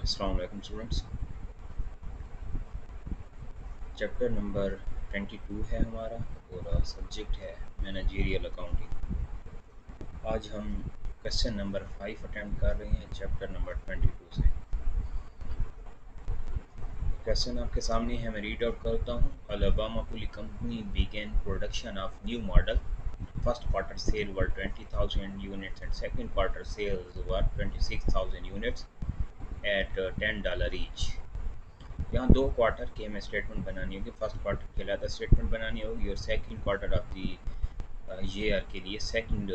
अस्सलाम वालेकुम students. Chapter number 22 है हमारा और सब्जेक्ट है मैनेजरियल अकाउंटिंग। आज हम क्वेश्चन नंबर 5 अटेम्प्ट कर रहे हैं चैप्टर नंबर 22 से। क्वेश्चन आपके सामने है, मैं रीड आउट करता हूँ। Alabama pulley company began production of new model. First quarter sale were 20,000 units and second quarter sales were 26,000 units at $10 each. यहाँ दो क्वार्टर की हमें स्टेटमेंट बनानी होगी। फर्स्ट क्वार्टर के लिए स्टेटमेंट बनानी होगी और second quarter of the year के लिए सेकंड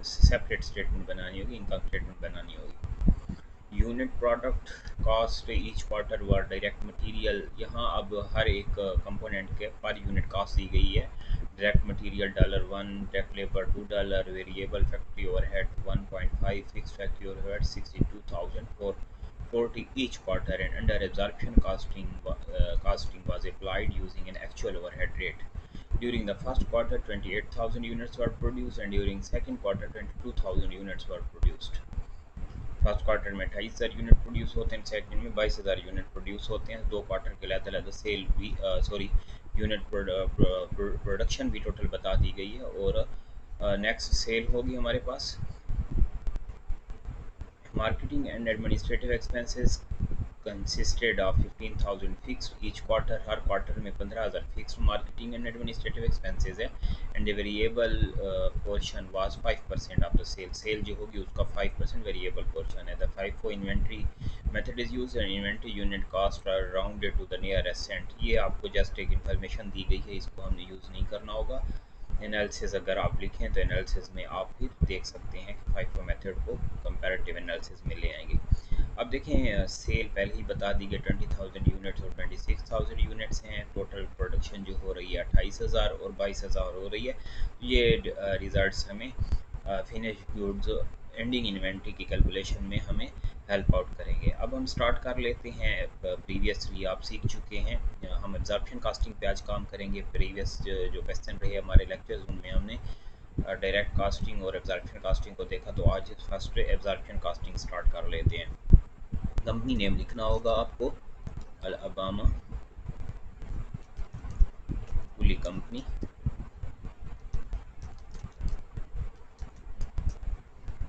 सेपरेट स्टेटमेंट बनानी होगी, इनकम स्टेटमेंट बनानी होगी। Unit product cost each quarter वर डायरेक्ट मटेरियल, यहाँ अब हर एक कंपोनेंट के पर यूनिट कॉस्ट दी गई है। Direct material $1, direct labour $2, variable factory overhead 1.5, fix factory overhead 62,000 for 40 each quarter, and under absorption costing was applied using an actual overhead rate. During the first quarter 28,000 units were produced and during second quarter 22,000 units were produced. First quarter में 28,000 unit produce होते हैं, second में 22,000 unit produce होते हैं। दो quarter के अलग-अलग cell भी यूनिट प्रोडक्शन भी टोटल बता दी गई है। और नेक्स्ट सेल होगी हमारे पास। Marketing and administrative expenses consisted of 15,000 fixed each quarter. Her quarter में 15,000 fixed marketing and administrative expenses है, and the variable portion was 5% of the sale. Sale जो होगी उसका 5% variable portion है। The FIFO inventory method is used and inventory unit cost are rounded to the nearest cent. ये आपको just एक information दी गई है, इसको हमने यूज़ नहीं करना होगा। एनालिसिस अगर आप लिखें तो एनालिसिस में आप फिर देख सकते हैं कि फाइफो मेथड को कंपैरेटिव एनालिसिस में ले आएंगे। अब देखें, सेल पहले ही बता दी गई 20,000 यूनिट्स और 26,000 यूनिट्स हैं। टोटल प्रोडक्शन जो हो रही है 28,000 और 22,000 हो रही है। ये रिजल्ट्स हमें फिनिश गुड्स एंडिंग इन्वेंट्री की कैलकुलेशन में हमें हेल्प आउट करेंगे। अब हम स्टार्ट कर लेते हैं। प्रीवियसली आप सीख चुके हैं, हम एब्जॉर्प्शन कास्टिंग पे आज काम करेंगे। प्रीवियस जो क्वेश्चन रहे हमारे लेक्चर्स उनमें हमने डायरेक्ट कास्टिंग और एब्जॉर्प्शन कास्टिंग को देखा, तो आज फर्स्ट एब्जॉर्प्शन कास्टिंग स्टार्ट कर लेते हैं। कंपनी नेम लिखना होगा आपको, अलबामा पुली कंपनी।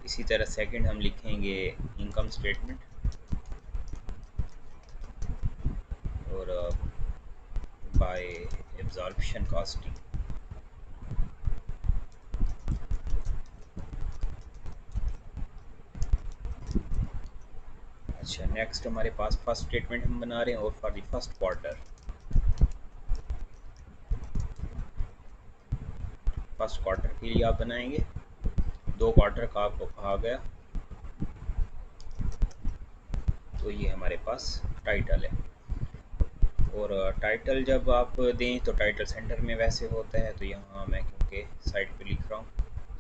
इसी तरह सेकंड हम लिखेंगे इनकम स्टेटमेंट और बाय एब्जॉर्प्शन कास्टिंग। अच्छा, नेक्स्ट हमारे पास फर्स्ट स्टेटमेंट हम बना रहे हैं और for the first quarter. First quarter के लिए आप बनाएंगे, दो क्वार्टर का आपको कहा गया, तो ये हमारे पास टाइटल है। और टाइटल जब आप दें तो टाइटल सेंटर में वैसे होता है, तो यहाँ मैं क्योंकि साइड पे लिख रहा हूँ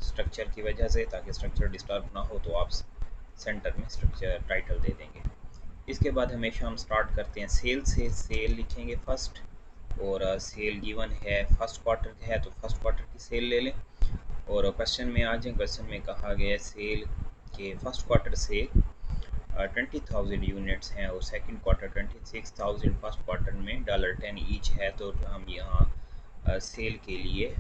स्ट्रक्चर की वजह से, ताकि स्ट्रक्चर डिस्टर्ब ना हो, तो आप सेंटर में स्ट्रक्चर टाइटल दे देंगे। इसके बाद हमेशा हम स्टार्ट करते हैं सेल से। सेल लिखेंगे फर्स्ट, और सेल गिवन है फर्स्ट क्वार्टर है तो फर्स्ट क्वार्टर की सेल ले लें। और क्वेश्चन में आ जाए, क्वेश्चन में कहा गया सेल के फर्स्ट क्वार्टर से 20,000 यूनिट्स हैं और सेकंड क्वार्टर 26,000। फर्स्ट क्वार्टर में $10 ईच है, तो हम यहाँ सेल के लिए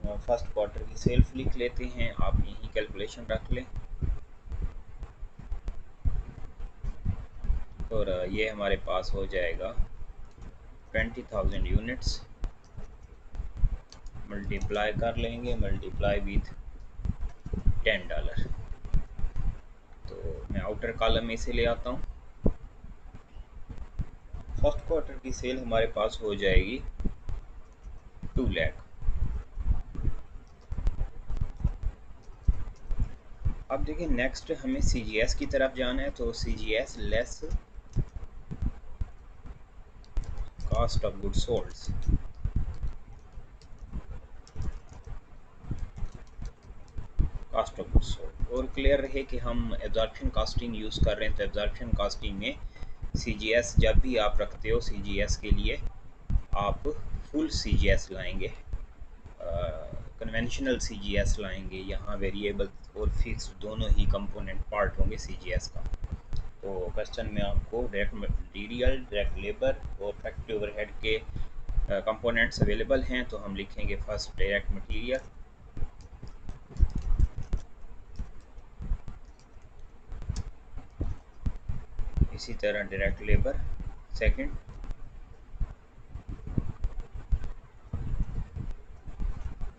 फर्स्ट क्वार्टर की सेल लिख लेते हैं। आप यहीं कैलकुलेशन रख लें। और ये हमारे पास हो जाएगा 20,000 यूनिट्स मल्टीप्लाई कर लेंगे, मल्टीप्लाई विथ $10। तो मैं आउटर कॉलम में से ले आता हूँ। फर्स्ट क्वार्टर की सेल हमारे पास हो जाएगी 2 लाख। अब देखिए, नेक्स्ट हमें CGS की तरफ जाना है, तो CGS less cost of goods sold. Cost of goods sold, और क्लियर रहे कि हम एब्जॉर्प्शन कास्टिंग यूज़ कर रहे हैं, तो एब्जॉर्प्शन कास्टिंग में CGS जब भी आप रखते हो, CGS के लिए आप फुल CGS लाएंगे, कन्वेंशनल CGS लाएंगे। यहाँ वेरिएबल और फिक्स दोनों ही कंपोनेंट पार्ट होंगे CGS का। तो क्वेश्चन में आपको डायरेक्ट मटेरियल, डायरेक्ट लेबर और फैक्ट्री ओवरहेड के कंपोनेंट्स अवेलेबल हैं। तो हम लिखेंगे फर्स्ट डायरेक्ट मटेरियल, इसी तरह डायरेक्ट लेबर सेकंड,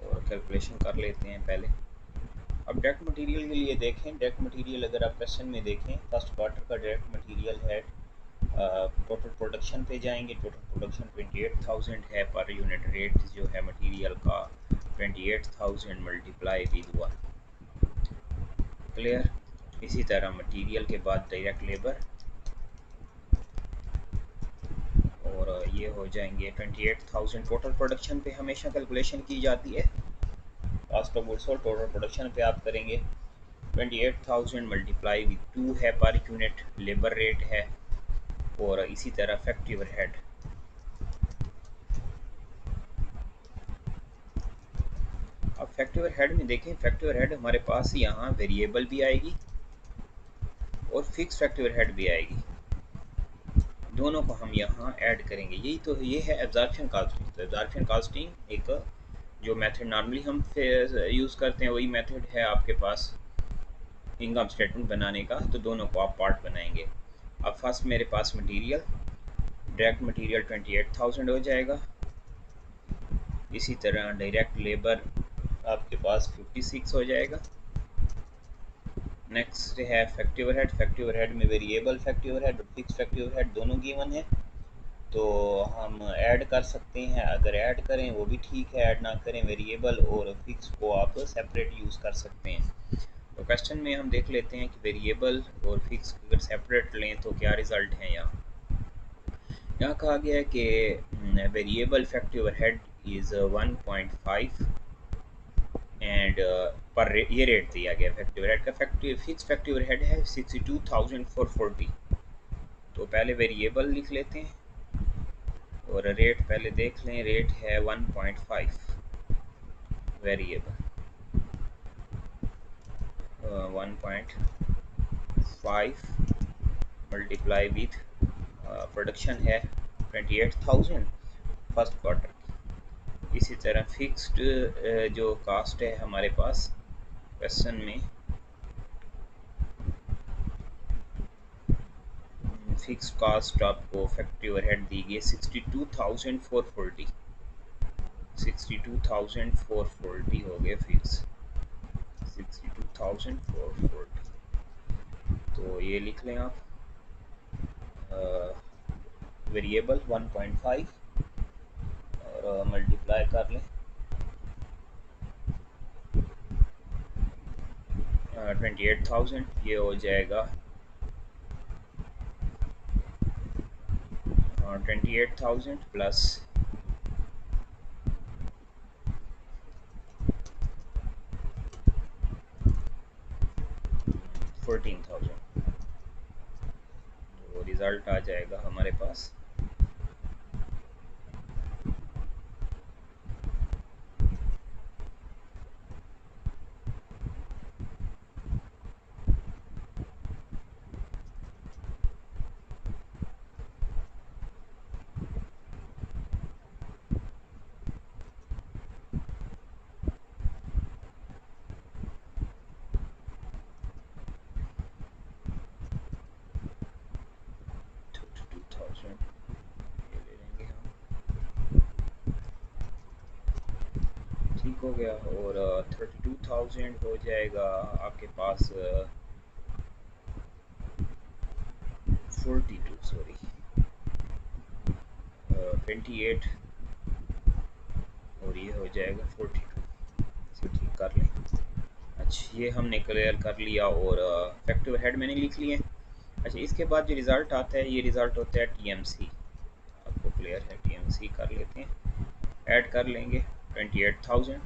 और कैलकुलेशन कर लेते हैं पहले। अब डायरेक्ट मटेरियल के लिए देखें, डायरेक्ट मटेरियल अगर आप क्वेश्चन में देखें फर्स्ट क्वार्टर का डायरेक्ट मटेरियल है, टोटल प्रोडक्शन पे जाएंगे, टोटल प्रोडक्शन 28,000 है, पर यूनिट रेट जो है मटेरियल का 28,000 मल्टीप्लाई विद 1। क्लियर। इसी तरह मटेरियल के बाद डायरेक्ट लेबर, और ये हो जाएंगे 28,000। टोटल प्रोडक्शन पे हमेशा कैलकुलेशन की जाती है, cost of goods sold total production पे आप करेंगे 28,000 मल्टीप्लाई विद 2 है, पर यूनिट लेबर रेट है, और इसी तरह फैक्ट्री ओवरहेड। अब फैक्ट्री ओवरहेड में देखें, फैक्ट्री ओवरहेड हमारे पास यहाँ वेरिएबल भी आएगी और फिक्स फैक्ट्री ओवरहेड भी आएगी, दोनों को हम यहाँ ऐड करेंगे। यही तो ये है एब्जॉर्प्शन कॉस्टिंग। तो एब्जॉर्प्शन कॉस्टिंग एक जो मेथड नॉर्मली हम यूज़ करते हैं वही मेथड है आपके पास इनकम स्टेटमेंट बनाने का। तो दोनों को आप पार्ट बनाएंगे। अब फर्स्ट मेरे पास मटेरियल, डायरेक्ट मटेरियल 28,000 हो जाएगा। इसी तरह डायरेक्ट लेबर आपके पास 56 हो जाएगा। नेक्स्ट है फैक्ट्री ओवरहेड, फैक्ट्री ओवरहेड में वेरिएबल फैक्ट्री ओवरहेड और फिक्स फैक्ट्री ओवरहेड दोनों गिवन है, तो हम ऐड कर सकते हैं। अगर ऐड करें वो भी ठीक है, ऐड ना करें वेरिएबल और फिक्स को आप सेपरेट यूज़ कर सकते हैं। तो क्वेश्चन में हम देख लेते हैं कि वेरिएबल और फिक्स अगर सेपरेट लें तो क्या रिज़ल्ट है। यहाँ कहा गया है कि variable factory overhead is 1.5 and पर ये रेट दिया गया फैक्ट्री ओवरहेड का। फैक्ट्री फिक्स फैक्ट्री ओवरहेड है 62,440। तो पहले वेरिएबल लिख लेते हैं और रेट पहले देख लें, रेट है 1.5 वेरिएबल, 1.5 मल्टीप्लाई विथ प्रोडक्शन है 28,000 फर्स्ट क्वार्टर की। इसी तरह फिक्स्ड जो कास्ट है हमारे पास क्वेश्चन में, फिक्स कास्ट आपको फैक्ट्री ओवरहेड दी गई 62,440, 62,440 हो गए फिक्स, 62,440। तो ये लिख लें आप, वेरिएबल 1.5 और मल्टीप्लाई कर लें 28,000, ये हो जाएगा 28,000 प्लस 14,000। तो रिज़ल्ट आ जाएगा हमारे पास 32,000, ये ले लेंगे हम, ठीक हो गया। और 32,000 हो जाएगा आपके पास 42, सॉरी 28, और ये हो जाएगा 42। इसे ठीक कर लें। अच्छा, ये हमने क्लियर कर लिया और फैक्ट्री ओवरहेड मैंने लिख लिए। अच्छा, इसके बाद जो रिज़ल्ट आता है ये रिज़ल्ट होता है टीएमसी। आपको क्लियर है, टीएमसी कर लेते हैं, ऐड कर लेंगे 28,000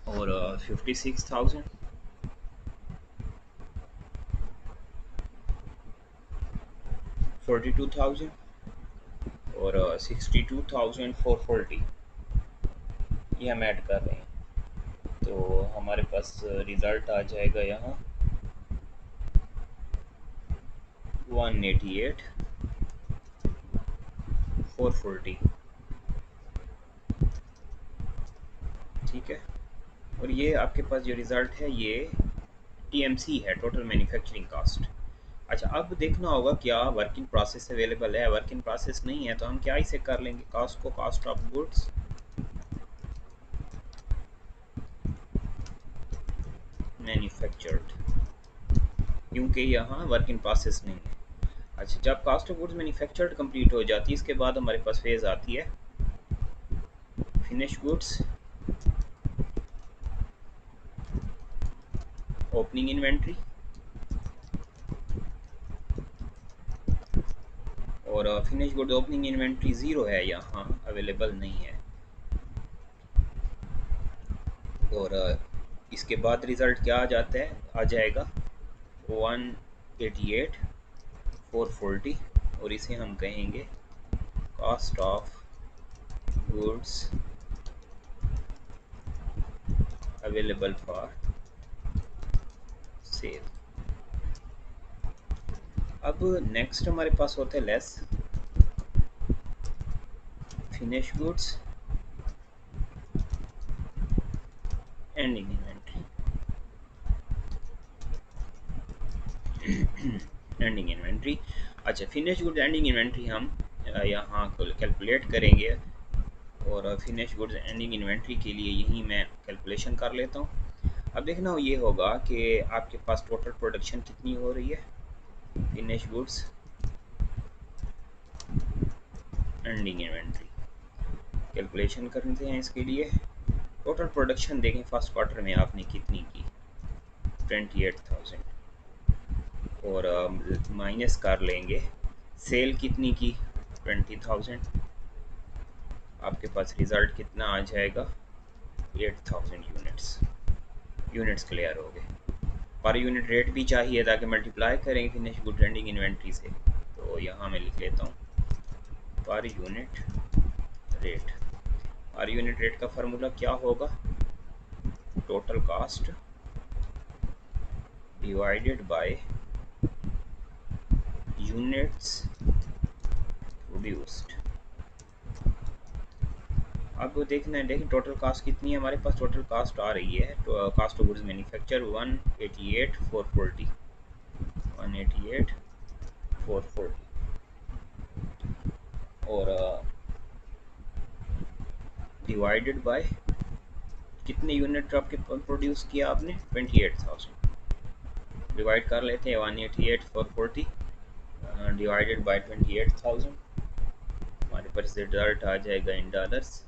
और 56,000, 42,000 और 62,440, ये हम ऐड कर रहे हैं। तो हमारे पास रिज़ल्ट आ जाएगा यहाँ 188 440, ठीक है। और ये आपके पास जो रिज़ल्ट है ये TMC है, टोटल मैन्युफैक्चरिंग कास्ट। अच्छा, अब देखना होगा क्या वर्क इन प्रोसेस अवेलेबल है। वर्क इन प्रोसेस नहीं है तो हम क्या इसे कर लेंगे, कास्ट को कास्ट ऑफ गुड्स मैन्युफैक्चर्ड, क्योंकि यहाँ वर्क इन प्रोसेस नहीं है। अच्छा, जब cost of goods manufactured complete हो जाती है इसके बाद हमारे पास फेज आती है फिनिश गुड्स ओपनिंग इन्वेंट्री, और finish goods opening inventory zero है, यहाँ अवेलेबल नहीं है। और इसके बाद रिज़ल्ट क्या आ जाता है, आ जाएगा 188 440, और इसे हम कहेंगे cost of goods available for cell. अब नेक्स्ट हमारे पास होते हैं less finish goods ending inventory. Ending inventory, अच्छा, फिनिश गुड्स एंडिंग इन्वेंट्री हम यहाँ कैलकुलेट करेंगे, और फिनिश गुड्स एंडिंग इन्वेंट्री के लिए यही मैं कैलकुलेशन कर लेता हूँ। अब देखना ये होगा कि आपके पास टोटल प्रोडक्शन कितनी हो रही है, finish goods ending inventory calculation करते हैं। इसके लिए टोटल प्रोडक्शन देखें फर्स्ट क्वार्टर में आपने कितनी की, 28,000, और माइनस कर लेंगे सेल कितनी की, 20,000, आपके पास रिज़ल्ट कितना आ जाएगा, 8,000 यूनिट्स क्लियर हो गए। पर यूनिट रेट भी चाहिए ताकि मल्टीप्लाई करें फिनिश गुड एंडिंग इन्वेंट्री से, तो यहाँ मैं लिख लेता हूँ per unit rate. Per unit rate का फार्मूला क्या होगा, total cast divided by units produced. अब देखना है, देखें टोटल कास्ट कितनी है हमारे पास, टोटल कास्ट आ रही है तो कास्ट ऑफ गुड्स मैन्युफैक्चर 188 440, 188 440, और डिवाइडेड बाय कितने यूनिट आपके प्रोड्यूस किया आपने, 28,000, डिवाइड कर लेते हैं 188 440 डिवाइडेड बाय 28,000, हमारे पास रिजल्ट आ जाएगा इन डॉलर्स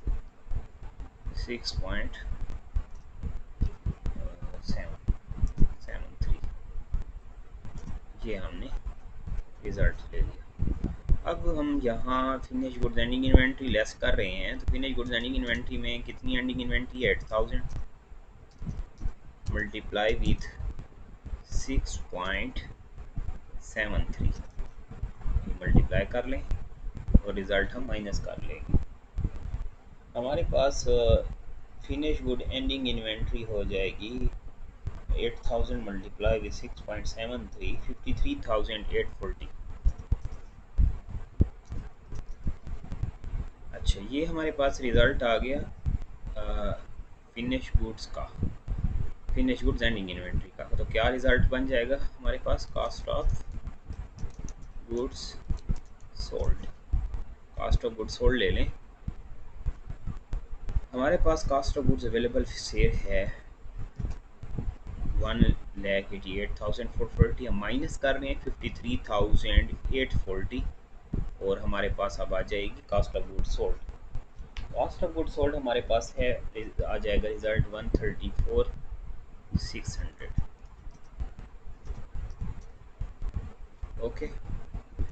6.773, ये हमने रिजल्ट ले लिया। अब हम यहाँ finish goods ending inventory less कर रहे हैं, तो फिनिश गुड्स एंडिंग इन्वेंट्री में कितनी एंडिंग इन्वेंट्री है, 8,000 मल्टीप्लाई विथ 6.73, मल्टीप्लाई कर लें और रिज़ल्ट हम माइनस कर लेंगे। हमारे पास फिनिश गुड एंडिंग इन्वेंट्री हो जाएगी 8,000 मल्टीप्लाई विथ 6.73, 53,840। अच्छा, ये हमारे पास रिज़ल्ट आ गया फिनिश गुड्स का, फिनिश गुड्स एंडिंग इन्वेंट्री का। तो क्या रिज़ल्ट बन जाएगा हमारे पास, cost of goods sold. Cost of goods sold ले लें, हमारे पास cost of goods available sale है 1,88,440, हम माइनस कर रहे हैं 53,840, और हमारे पास अब आ जाएगी cost of goods sold. Cost of goods sold हमारे पास है, आ जाएगा रिजल्ट 134,600, ओके।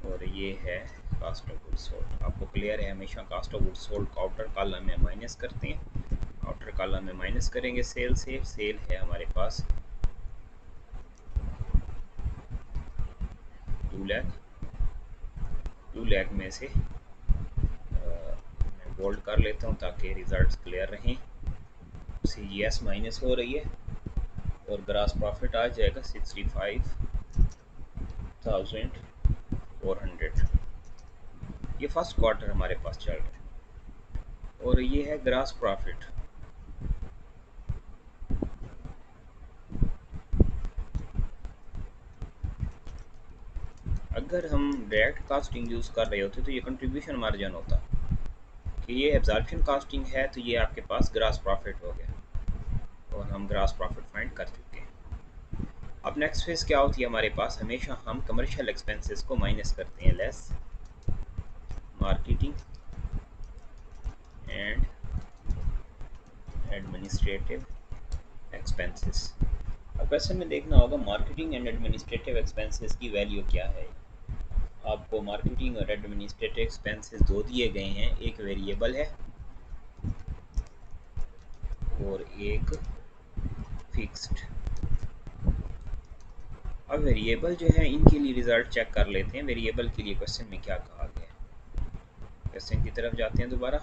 और ये है कास्ट ऑफ गुड्स सोल्ड। आपको क्लियर है, हमेशा कास्ट ऑफ गुड्स सोल्ड को आउटर कॉलम में माइनस करते हैं, आउटर कॉलम में माइनस करेंगे सेल से। सेल है हमारे पास 2 लाख में से मैं बोल्ड कर लेता हूँ ताकि रिजल्ट्स क्लियर रहें। CGS माइनस हो रही है और ग्रास प्रॉफिट आ जाएगा 65,000 400। ये फर्स्ट क्वार्टर हमारे पास चल रहा है और ये है ग्रॉस प्रॉफिट। अगर हम डायरेक्ट कास्टिंग यूज़ कर रहे होते तो ये कंट्रीब्यूशन मार्जिन होता, कि ये एब्जॉर्प्शन कास्टिंग है तो ये आपके पास ग्रॉस प्रॉफिट हो गया और हम ग्रॉस प्रॉफिट फाइंड कर चुके हैं। अब नेक्स्ट फेज क्या होती है हमारे पास, हमेशा हम कमर्शियल एक्सपेंसेस को माइनस करते हैं, less marketing and administrative expenses. अब क्वेश्चन में देखना होगा मार्केटिंग एंड एडमिनिस्ट्रेटिव एक्सपेंसेस की वैल्यू क्या है। आपको मार्केटिंग और एडमिनिस्ट्रेटिव एक्सपेंसेस दो दिए गए हैं, एक वेरिएबल है और एक फिक्स्ड। अब वेरिएबल जो है इनके लिए रिजल्ट चेक कर लेते हैं। वेरिएबल के लिए क्वेश्चन में क्या कहा गया है, क्वेश्चन की तरफ जाते हैं दोबारा।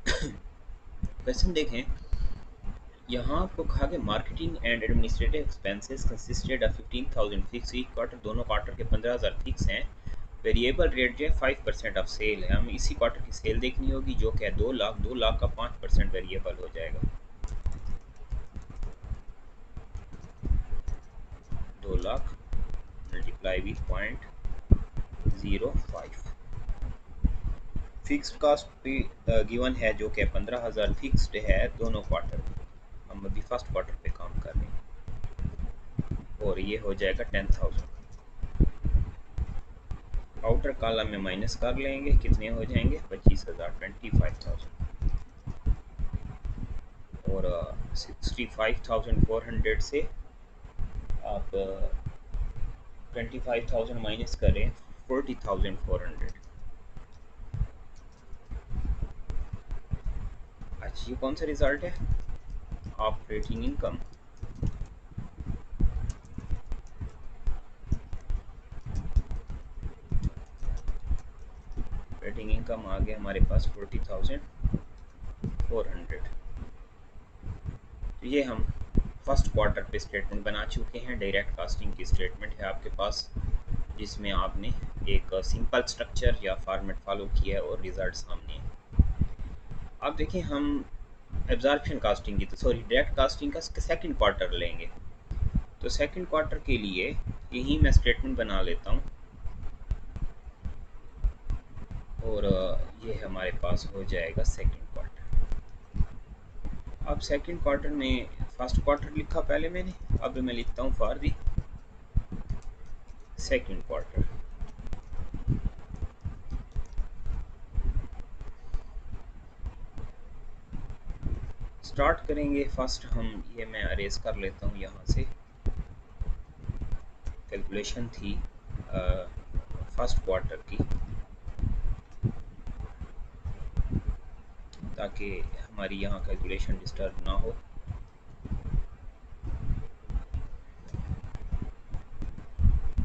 क्वेश्चन देखें, यहाँ आपको कहा गया marketing and administrative expenses consisted of 15,000 fix each quarter, दोनों क्वार्टर के 15,000 फिक्स हैं। वेरिएबल रेट जो है 5% ऑफ सेल है। हमें इसी क्वार्टर की सेल देखनी होगी जो कि है 2 लाख। 2 लाख का 5% वेरिएबल हो जाएगा, 2 lakh multiply with 0.05। Fixed cost भी गिवन है जो कि 15,000 फिक्स्ड है दोनों क्वार्टर। हम अभी फर्स्ट क्वार्टर पे काम कर रहे हैं और ये हो जाएगा 10,000। आउटर कॉलम में माइनस कर लेंगे, कितने हो जाएंगे 25,000, 25,000 और 65,400 से आप 25,000 माइनस करें 40,400। अच्छा, ये कौन सा रिजल्ट है, ऑपरेटिंग इनकम। ऑपरेटिंग इनकम आ गया हमारे पास 40,400। तो ये हम फर्स्ट क्वार्टर पे स्टेटमेंट बना चुके हैं। डायरेक्ट कास्टिंग की स्टेटमेंट है आपके पास, जिसमें आपने एक सिंपल स्ट्रक्चर या फॉर्मेट फॉलो किया है और रिजल्ट सामने है। अब देखें हम एब्जॉर्प्शन कास्टिंग की, तो सॉरी डायरेक्ट कास्टिंग का सेकंड क्वार्टर लेंगे। तो सेकंड क्वार्टर के लिए यही मैं स्टेटमेंट बना लेता हूँ और ये हमारे पास हो जाएगा सेकंड क्वार्टर। अब सेकंड क्वार्टर में फर्स्ट क्वार्टर लिखा पहले मैंने, अब मैं लिखता हूँ for the second quarter. Start करेंगे फर्स्ट हम, ये मैं अरेज कर लेता हूँ यहाँ से। कैलकुलेशन थी फर्स्ट क्वार्टर की, ताकि हमारी यहाँ कैलकुलेशन डिस्टर्ब ना हो।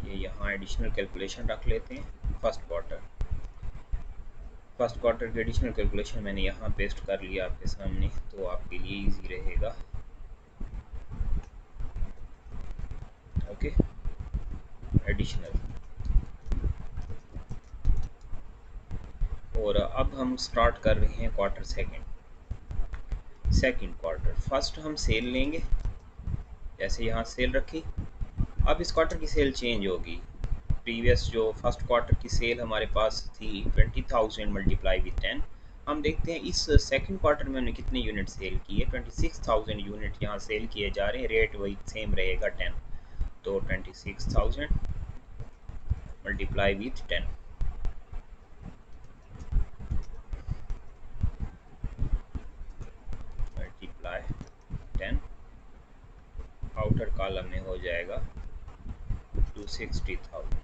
ये यहाँ एडिशनल कैलकुलेशन रख लेते हैं फर्स्ट क्वार्टर। फर्स्ट क्वार्टर की एडिशनल कैलकुलेशन मैंने यहाँ पेस्ट कर लिया आपके सामने, तो आपके लिए इजी रहेगा। Okay, additional. और अब हम स्टार्ट कर रहे हैं क्वार्टर सेकंड क्वार्टर। फर्स्ट हम सेल लेंगे, जैसे यहाँ सेल रखी। अब इस क्वार्टर की सेल चेंज होगी। प्रीवियस जो फर्स्ट क्वार्टर की सेल हमारे पास थी 20,000 मल्टीप्लाई विथ 10। हम देखते हैं इस सेकंड क्वार्टर में हमने कितने यूनिट सेल किए। 26,000 यूनिट यहाँ सेल किए जा रहे हैं। रेट वही सेम रहेगा 10, तो 26,000 multiply with 10। Multiply 10, outer column में हो जाएगा 260,000।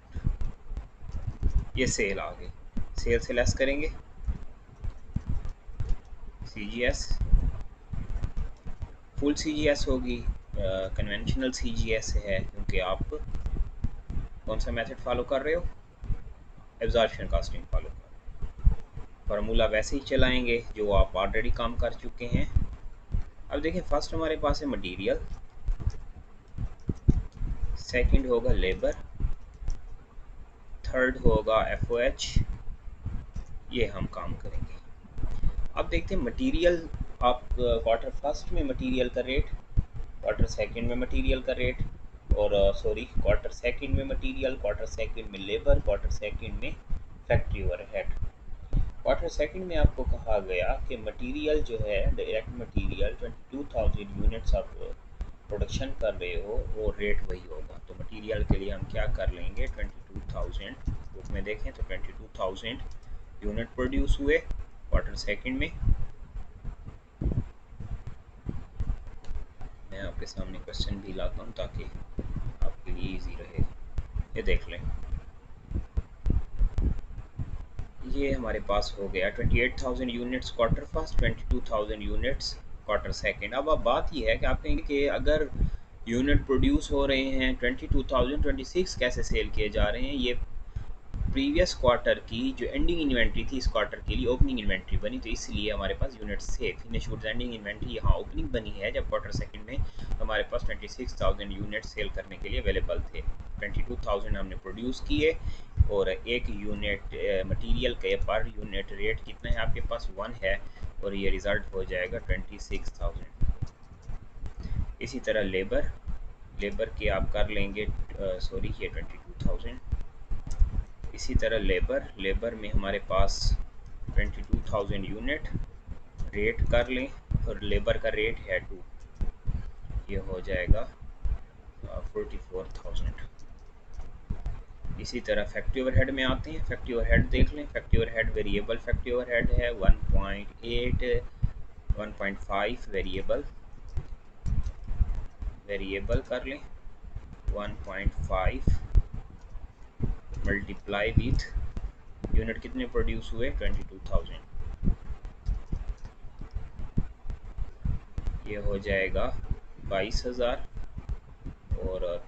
ये सेल आ गई। सेल से लेस करेंगे CGS, फुल CGS होगी, कन्वेंशनल CGS है, क्योंकि आप कौन सा मेथड फॉलो कर रहे हो, एब्जॉर्प्शन कास्टिंग फॉलो कर रहे हो। फार्मूला वैसे ही चलाएंगे जो आप ऑलरेडी काम कर चुके हैं। अब देखिए फर्स्ट हमारे पास है मटेरियल, सेकंड होगा लेबर, थर्ड होगा FOH, ये हम काम करेंगे। अब देखते हैं मटेरियल, आप क्वार्टर फर्स्ट में मटेरियल का रेट, क्वार्टर सेकंड में मटेरियल का रेट, और क्वार्टर सेकंड में मटेरियल, क्वार्टर सेकंड में लेबर, क्वार्टर सेकंड में फैक्ट्री ओवरहेड। क्वार्टर सेकंड में आपको कहा गया कि मटेरियल जो है, डायरेक्ट मटेरियल 22,000 यूनिट्स आप प्रोडक्शन कर रहे हो, वो रेट वही होगा। तो मटेरियल के लिए हम क्या कर लेंगे, 22,000, बुक में देखें तो 22,000 यूनिट प्रोड्यूस हुए क्वार्टर सेकंड में। मैं आपके सामने क्वेश्चन भी लाता हूँ ताकि आपके लिए इजी रहे। ये देख लें, ये हमारे पास हो गया 28,000 units quarter first, 22,000 units quarter second. अब बात ये है कि आप कहेंगे कि अगर यूनिट प्रोड्यूस हो रहे हैं 22,000, 26 कैसे सेल किए जा रहे हैं? ये प्रीवियस क्वार्टर की जो एंडिंग इन्वेंट्री थी इस क्वार्टर के लिए ओपनिंग इन्वेंट्री बनी, तो इसलिए हमारे पास यूनिट्स थे। फिनिश गुड्स एंडिंग इन्वेंट्री यहाँ ओपनिंग बनी है जब क्वार्टर सेकंड में हमारे पास 26,000 यूनिट सेल करने के लिए अवेलेबल थे। 22,000 हमने प्रोड्यूस किए, और एक यूनिट मटेरियल के पर यूनिट रेट कितना है आपके पास, 1 है, और ये रिज़ल्ट हो जाएगा 26,000। इसी तरह लेबर के आप कर लेंगे ये 22,000। इसी तरह लेबर में हमारे पास 22,000 यूनिट रेट कर लें, और लेबर का रेट है 2, ये हो जाएगा 44,000। इसी तरह फैक्ट्री ओवरहेड में आते हैं। फैक्ट्री ओवरहेड देख लें, factory overhead variable factory overhead है 1.8, 1.5 वेरिएबल कर लें, 1.5 मल्टीप्लाई विथ यूनिट कितने प्रोड्यूस हुए, 22,000, ये हो जाएगा 22,000 और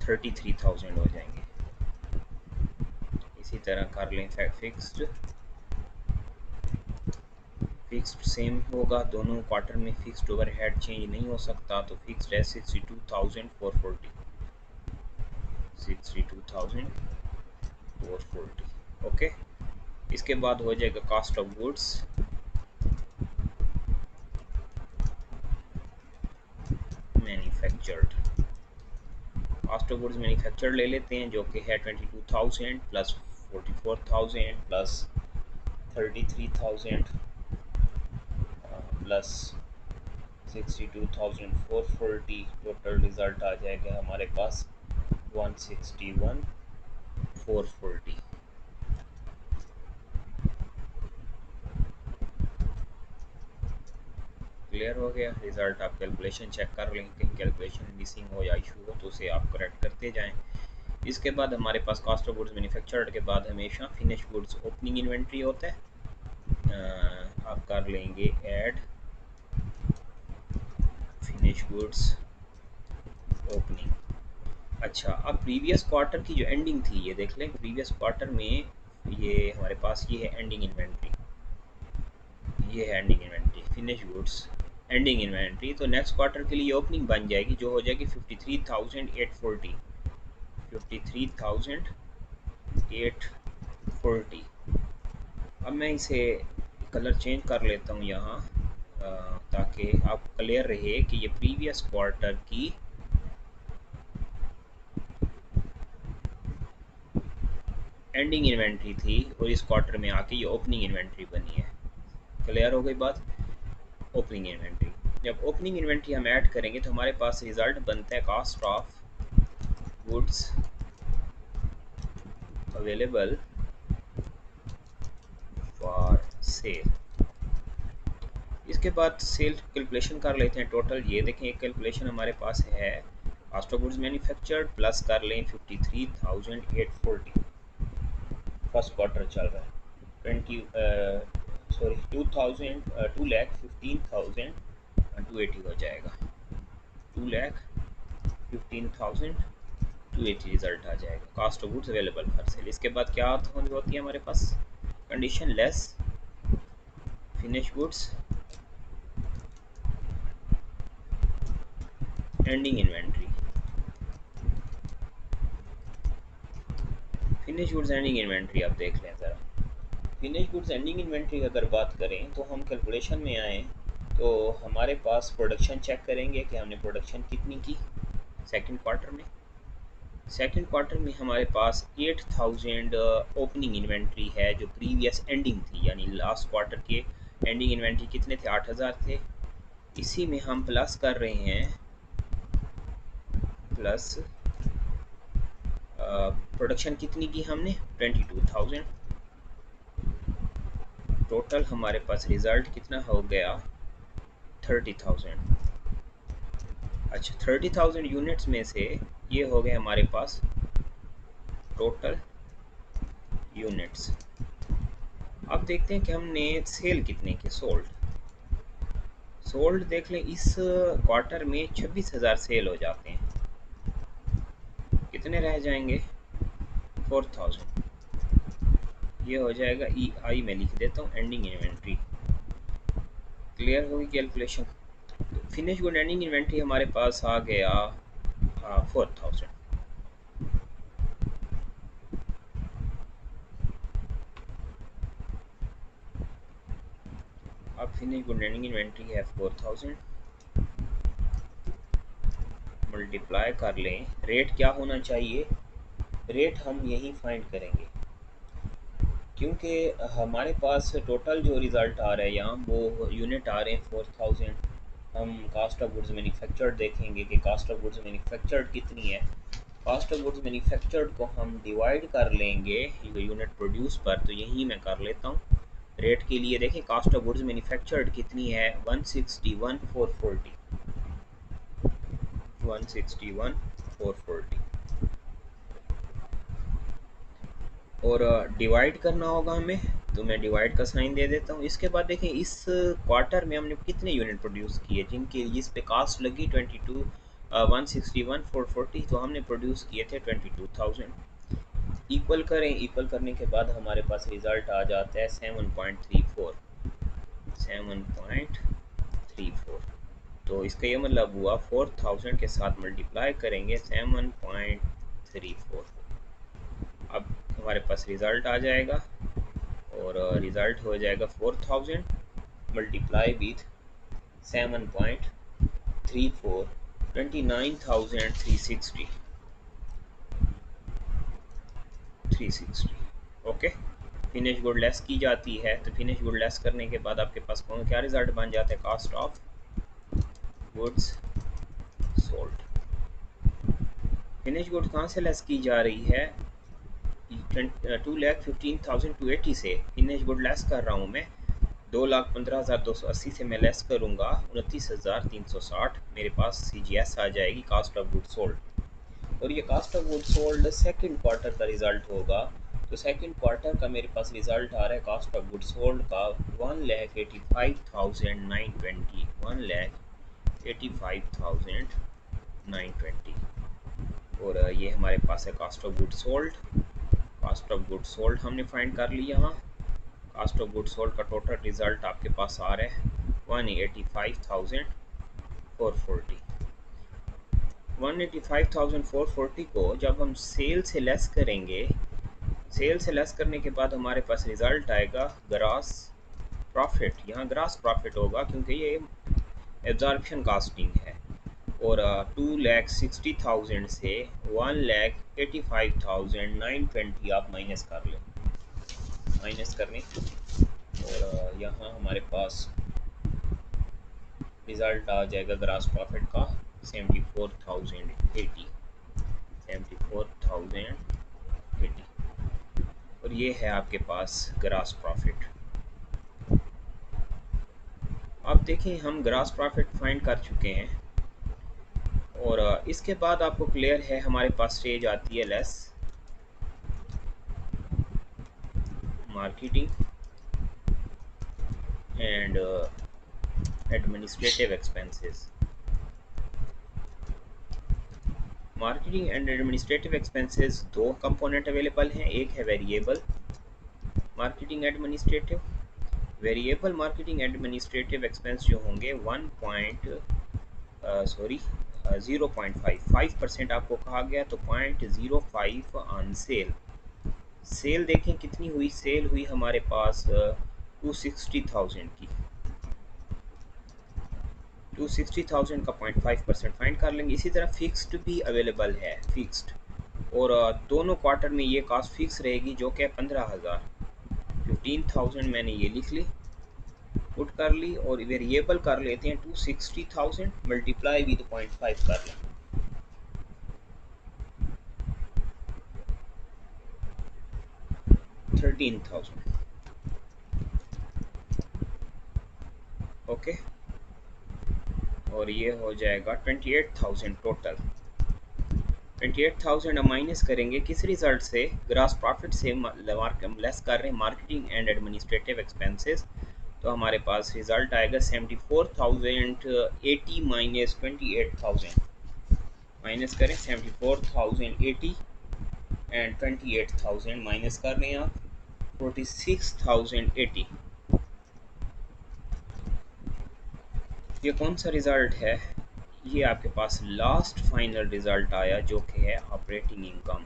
33,000 हो जाएंगे। इसी तरह कर लें फिक्स्ड सेम होगा, दोनों क्वार्टर में फिक्स्ड ओवरहेड चेंज नहीं हो सकता, तो फिक्स्ड है 62,440। ओके, इसके बाद हो जाएगा cost of goods, manufactured. Cost of goods manufactured ले लेते हैं, जो कि है 22,000 plus 44,000 plus 33,000 plus 62,440, total result आ जाएगा हमारे पास 161,440। क्लियर हो गया रिज़ल्ट। आप कैलकुलेशन चेक कर लें, कहीं कैलकुलेशन मिसिंग हो या इशू हो तो उसे आप करेक्ट करते जाएं। इसके बाद हमारे पास कॉस्ट ऑफ गुड्स मैन्युफैक्चर्ड के बाद हमेशा फिनिश गुड्स ओपनिंग इन्वेंट्री होता है। आप कर लेंगे ऐड फिनिश गुड्स ओपनिंग। अच्छा, अब प्रीवियस क्वार्टर की जो एंडिंग थी ये देख लें, प्रीवियस क्वार्टर में ये हमारे पास ये है एंडिंग इन्वेंट्री, ये है ending inventory finish goods ending inventory. तो नेक्स्ट क्वार्टर के लिए ओपनिंग बन जाएगी, जो हो जाएगी 53,840, 53,840। अब मैं इसे कलर चेंज कर लेता हूँ यहाँ, ताकि आप क्लियर रहे कि ये प्रीवियस क्वार्टर की एंडिंग इन्वेंट्री थी और इस क्वार्टर में आके ये ओपनिंग इन्वेंट्री बनी है। क्लियर हो गई बात। ओपनिंग इन्वेंट्री, जब ओपनिंग इन्वेंट्री हम ऐड करेंगे तो हमारे पास रिजल्ट बनता है cost of goods available for sale. इसके बाद सेल कैलकुलेशन कर लेते हैं टोटल। ये देखें, एक कैलकुलेशन हमारे पास है cost of goods manufactured plus कर लें 53,840, फर्स्ट क्वार्टर चल रहा है 2,15,280 हो जाएगा, 2,15,280 रिजल्ट आ जाएगा cost of goods available for sale. इसके बाद क्या होती है हमारे पास condition less finish goods ending inventory. Finish goods ending inventory आप देख लें ज़रा। फिनिश गुड्स एंडिंग इन्वेंट्री अगर बात करें तो हम कैलकुलेशन में आएँ तो हमारे पास प्रोडक्शन चेक करेंगे कि हमने प्रोडक्शन कितनी की सेकंड क्वार्टर में। सेकंड क्वार्टर में हमारे पास 8000 ओपनिंग इन्वेंट्री है जो प्रीवियस एंडिंग थी, यानी लास्ट क्वार्टर के एंडिंग इन्वेंट्री कितने थे, 8000 थे। इसी में हम प्लस कर रहे हैं प्लस प्रोडक्शन कितनी की हमने, 22000। टोटल हमारे पास रिज़ल्ट कितना हो गया, 30000। अच्छा, 30000 यूनिट्स में से ये हो गए हमारे पास टोटल यूनिट्स। अब देखते हैं कि हमने सेल कितने के, सोल्ड देख लें। इस क्वार्टर में 26,000 सेल हो जाते हैं, कितने रह जाएंगे, 4000। ये हो जाएगा ई आई, में लिख देता हूँ एंडिंग इन्वेंट्री। क्लियर होगी calculation. Finish good ending inventory हमारे पास आ गया 4000। अब फिनिश गुड एंडिंग इन्वेंट्री है 4000, मल्टीप्लाई कर लें। रेट क्या होना चाहिए, रेट हम यही फाइंड करेंगे क्योंकि हमारे पास टोटल जो रिज़ल्ट आ रहा है यहाँ वो यूनिट आ रहे हैं 4000। हम कास्ट ऑफ गुड्स मैन्युफैक्चर्ड देखेंगे कि कास्ट ऑफ गुड्स मैन्युफैक्चर्ड कितनी है। कास्ट ऑफ गुड्स मैन्युफैक्चर्ड को हम डिवाइड कर लेंगे यूनिट प्रोड्यूस पर, तो यही मैं कर लेता हूँ। रेट के लिए देखें कास्ट ऑफ गुड्स मैन्युफैक्चर्ड कितनी है, 161,440, 161,440। और डिवाइड करना होगा हमें, तो मैं डिवाइड का साइन दे देता हूँ। इसके बाद देखें इस क्वार्टर में हमने कितने यूनिट प्रोड्यूस किए जिनके इस पे कास्ट लगी 161,440, तो हमने प्रोड्यूस किए थे 22,000। इक्वल करें, इक्वल करने के बाद हमारे पास रिज़ल्ट आ जाता है 7.34, 7.34। तो इसका ये मतलब हुआ 4000 के साथ मल्टीप्लाई करेंगे 7.34। अब हमारे पास रिज़ल्ट आ जाएगा और रिज़ल्ट हो जाएगा 4000 multiply with 7.34, 29,360। Okay, finish good less की जाती है, तो फिनिश गुड लेस करने के बाद आपके पास कौन क्या रिज़ल्ट बन जाता है, cost of goods sold. Finish good कहाँ से लेस की जा रही है, 2,15,280 से फिनिश गुड लेस कर रहा हूँ मैं। 2,15,280 से मैं लेस करूँगा 29,360, मेरे पास CGS आ जाएगी, कास्ट ऑफ गुड सोल्ड। और ये cost of good sold second quarter का रिज़ल्ट होगा। तो सेकंड क्वार्टर का मेरे पास रिज़ल्ट आ रहा है कास्ट ऑफ गुड सोल्ड का 1,85,920, 1,85,920। और ये हमारे पास है cost of good sold. Cost of good sold हमने फाइंड कर लिया। यहाँ कास्ट ऑफ गुड सोल्ड का टोटल रिज़ल्ट आपके पास आ रहा है 185,440। 185,440 को जब हम सेल से लेस करेंगे, सेल से लेस करने के बाद हमारे पास रिज़ल्ट आएगा ग्रॉस प्रॉफिट। यहाँ ग्रॉस प्रॉफिट होगा क्योंकि ये एब्जॉर्प्शन कास्टिंग है। और 2,60,000 से 1,85,920 आप माइनस कर लें, माइनस करने। और यहाँ हमारे पास रिज़ल्ट आ जाएगा ग्रॉस प्रॉफिट का 74,080, 74,080। और ये है आपके पास ग्रॉस प्रॉफिट। अब देखें हम ग्रॉस प्रॉफिट फाइंड कर चुके हैं और इसके बाद आपको क्लियर है हमारे पास स्टेज आती है less marketing and administrative expenses. Marketing and administrative expenses दो कंपोनेंट अवेलेबल हैं, एक है variable marketing administrative. Variable marketing administrative expense जो होंगे 0.5% आपको कहा गया, तो 0.05 ऑन सेल, सेल देखें कितनी हुई, सेल हुई हमारे पास 260,000 की। 260,000 का 0.5% फाइंड कर लेंगे। इसी तरह फिक्स्ड भी अवेलेबल है, फिक्स्ड, और दोनों क्वार्टर में ये कास्ट फिक्स रहेगी जो कि 15,000। 15,000 मैंने ये लिख ली, पुट कर ली, और वेरिएबल कर लेते हैं 260,000 मल्टीप्लाई विद 0.5 कर लें, 13,000। ओके, और ये हो जाएगा 28,000 टोटल। 28,000 हम माइनस करेंगे किस रिजल्ट से, ग्रास प्रॉफिट से लेस कर रहे हैं मार्केटिंग एंड एडमिनिस्ट्रेटिव एक्सपेंसेस। तो हमारे पास रिजल्ट आएगा 74,080 माइनस 28,000। माइनस करें 74,080 एंड 28,000 माइनस कर रहे हैं आप 46,080। ये कौन सा रिज़ल्ट है, ये आपके पास लास्ट फाइनल रिज़ल्ट आया जो कि है ऑपरेटिंग इनकम।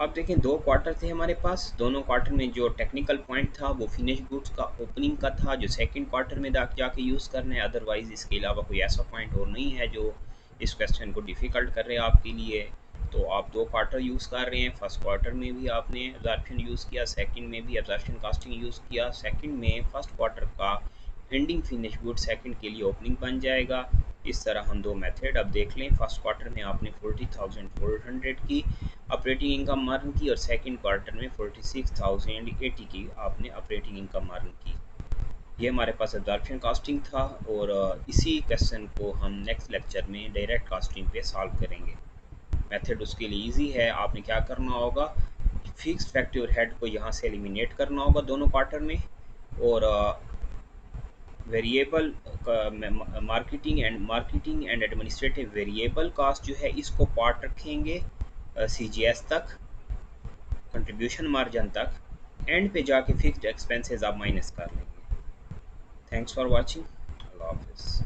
अब देखें दो क्वार्टर थे हमारे पास, दोनों क्वार्टर में जो टेक्निकल पॉइंट था वो फिनिश गुड्स का ओपनिंग का था जो सेकंड क्वार्टर में जाके यूज़ करना है। अदरवाइज़ इसके अलावा कोई ऐसा पॉइंट और नहीं है जो इस क्वेश्चन को डिफ़िकल्ट कर रहे हैं आपके लिए। तो आप दो क्वार्टर यूज़ कर रहे हैं, फर्स्ट क्वार्टर में भी आपने एब्जॉर्प्शन यूज़ किया, सेकंड में भी एब्जॉर्प्शन कॉस्टिंग यूज़ किया। सेकंड में फर्स्ट क्वार्टर का एंडिंग फिनिश गुड सेकंड के लिए ओपनिंग बन जाएगा। इस तरह हम दो मेथड अब देख लें। फर्स्ट क्वार्टर में आपने 40,400 की ऑपरेटिंग इनकम मार्जिन की और सेकंड क्वार्टर में 46,080 की आपने ऑपरेटिंग इनकम मार्जिन की। ये हमारे पास एब्जॉर्प्शन कॉस्टिंग था, और इसी क्वेश्चन को हम नेक्स्ट लेक्चर में डायरेक्ट कॉस्टिंग पे सॉल्व करेंगे। मेथड उसके लिए इजी है। आपने क्या करना होगा, फिक्स्ड फैक्टर हेड को यहाँ से एलिमिनेट करना होगा दोनों क्वार्टर में, और variable marketing and administrative variable cost जो है इसको पार्ट रखेंगे CGS तक, कंट्रीब्यूशन मार्जिन तक, एंड पे जाके फिक्स्ड एक्सपेंसेस आप माइनस कर लेंगे। थैंक्स फॉर वाचिंग, अल्लाह हाफिज़।